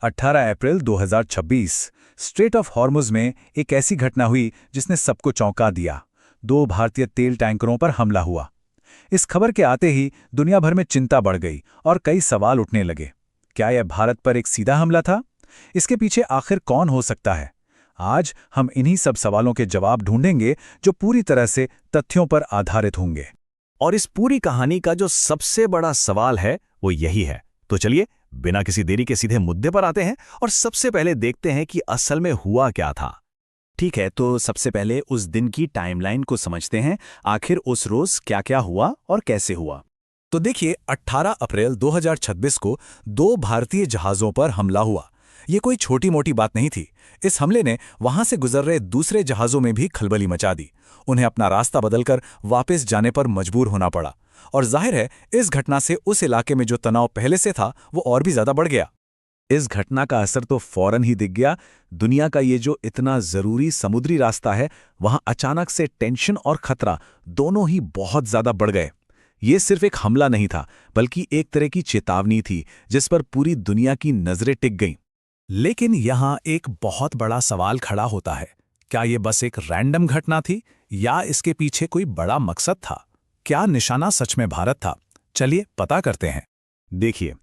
18 April 2026 straight of Hormuz में एक ऐसी घटना हुई जिसने सबको चौंका दिया। 2 भारतीय तेल टैंकरों पर हमला हुआ। इस खबर के आते ही दुनिया भर में चिंता बढ़ गई और कई सवाल उठने लगे। क्या यह भारत पर एक सीधा हमला था? इसके पीछे आखिर कौन हो सकता है? आज हम इन्हीं सब सवालों के जवाब ढूंढेंगे जो पूरी तरह से तथ्यों पर आधारित होंगे। और इस पूरी कहानी का जो सबसे बड़ा सवाल है वो यही है। तो चलिए बिना किसी देरी के सीधे मुद्दे पर आते हैं और सबसे पहले देखते हैं कि असल में हुआ क्या था। ठीक है, तो सबसे पहले उस दिन की टाइमलाइन को समझते हैं। आखिर उस रोज क्या क्या हुआ और कैसे हुआ। तो देखिए, 18 अप्रैल 2026 को 2 भारतीय जहाज़ों पर हमला हुआ। ये कोई छोटी मोटी बात नहीं थी। इस हमले ने वहां से गुजर रहे दूसरे जहाज़ों में भी खलबली मचा दी। उन्हें अपना रास्ता बदलकर वापस जाने पर मजबूर होना पड़ा। और जाहिर है, इस घटना से उस इलाके में जो तनाव पहले से था वो और भी ज्यादा बढ़ गया। इस घटना का असर तो फौरन ही दिख गया। दुनिया का ये जो इतना जरूरी समुद्री रास्ता है, वहां अचानक से टेंशन और खतरा दोनों ही बहुत ज्यादा बढ़ गए। ये सिर्फ एक हमला नहीं था, बल्कि एक तरह की चेतावनी थी जिस पर पूरी दुनिया की नजरें टिक गईं। लेकिन यहां एक बहुत बड़ा सवाल खड़ा होता है। क्या ये बस एक रैंडम घटना थी या इसके पीछे कोई बड़ा मकसद था? क्या निशाना सच में भारत था? चलिए पता करते हैं। देखिए,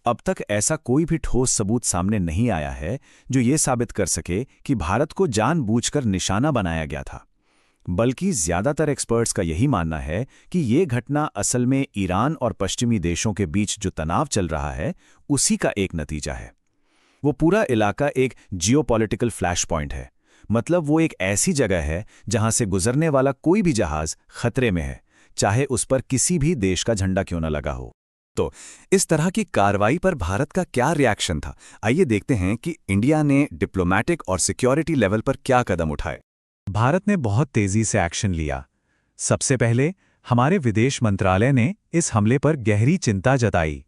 अब तक ऐसा कोई भी ठोस सबूत सामने नहीं आया है जो ये साबित कर सके कि भारत को जानबूझकर निशाना बनाया गया था। बल्कि ज्यादातर एक्सपर्ट्स का यही मानना है कि ये घटना असल में ईरान और पश्चिमी देशों के बीच जो तनाव चल रहा है, उसी का एक नतीजा है। वो पूरा इलाका एक जियोपॉलिटिकल फ्लैश पॉइंट है। मतलब वो एक ऐसी जगह है जहां से गुजरने वाला कोई भी जहाज खतरे में है, चाहे उस पर किसी भी देश का झंडा क्यों न लगा हो। तो इस तरह की कार्रवाई पर भारत का क्या रिएक्शन था? आइए देखते हैं कि इंडिया ने डिप्लोमैटिक और सिक्योरिटी लेवल पर क्या कदम उठाए। भारत ने बहुत तेजी से एक्शन लिया। सबसे पहले हमारे विदेश मंत्रालय ने इस हमले पर गहरी चिंता जताई।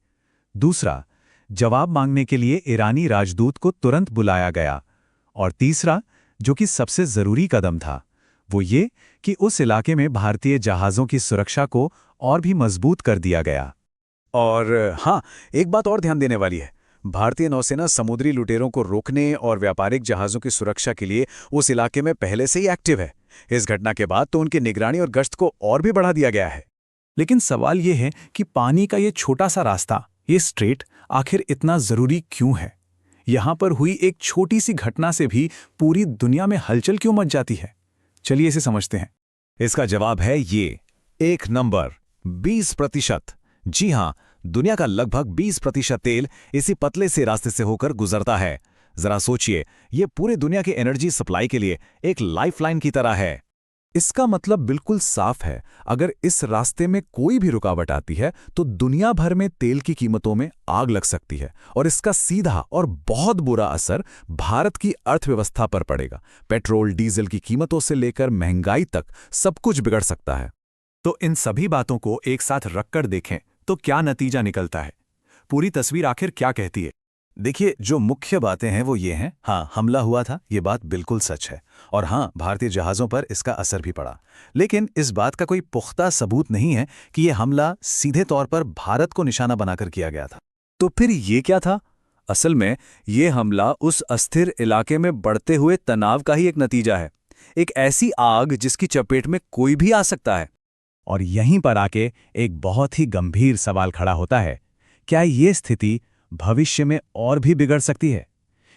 दूसरा, जवाब मांगने के लिए ईरानी राजदूत को तुरंत बुलाया गया। और तीसरा, जो कि सबसे जरूरी कदम था, वो ये कि उस इलाके में भारतीय जहाज़ों की सुरक्षा को और भी मजबूत कर दिया गया। और हाँ, एक बात और ध्यान देने वाली है। भारतीय नौसेना समुद्री लुटेरों को रोकने और व्यापारिक जहाज़ों की सुरक्षा के लिए उस इलाके में पहले से ही एक्टिव है। इस घटना के बाद तो उनकी निगरानी और गश्त को और भी बढ़ा दिया गया है। लेकिन सवाल ये है कि पानी का ये छोटा सा रास्ता, ये स्ट्रेट, आखिर इतना जरूरी क्यों है? यहां पर हुई एक छोटी सी घटना से भी पूरी दुनिया में हलचल क्यों मच जाती है? चलिए इसे समझते हैं। इसका जवाब है ये, एक नंबर, 20%। जी हां, दुनिया का लगभग 20% तेल इसी पतले से रास्ते से होकर गुजरता है। जरा सोचिए, ये पूरे दुनिया के एनर्जी सप्लाई के लिए एक लाइफलाइन की तरह है। इसका मतलब बिल्कुल साफ है, अगर इस रास्ते में कोई भी रुकावट आती है तो दुनिया भर में तेल की कीमतों में आग लग सकती है और इसका सीधा और बहुत बुरा असर भारत की अर्थव्यवस्था पर पड़ेगा। पेट्रोल, डीजल की कीमतों से लेकर महंगाई तक सब कुछ बिगड़ सकता है। तो इन सभी बातों को एक साथ रखकर देखें तो क्या नतीजा निकलता है? पूरी तस्वीर आखिर क्या कहती है? देखिए, जो मुख्य बातें हैं वो ये हैं। हाँ, हमला हुआ था, ये बात बिल्कुल सच है। और हाँ, भारतीय जहाज़ों पर इसका असर भी पड़ा। लेकिन इस बात का कोई पुख्ता सबूत नहीं है कि ये हमला सीधे तौर पर भारत को निशाना बनाकर किया गया था। तो फिर ये क्या था? असल में ये हमला उस अस्थिर इलाके में बढ़ते हुए तनाव का ही एक नतीजा है। एक ऐसी आग जिसकी चपेट में कोई भी आ सकता है। और यहीं पर आके एक बहुत ही गंभीर सवाल खड़ा होता है। क्या ये स्थिति भविष्य में और भी बिगड़ सकती है?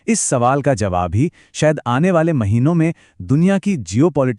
इस सवाल का जवाब ही शायद आने वाले महीनों में दुनिया की जियोपॉलिटिक्स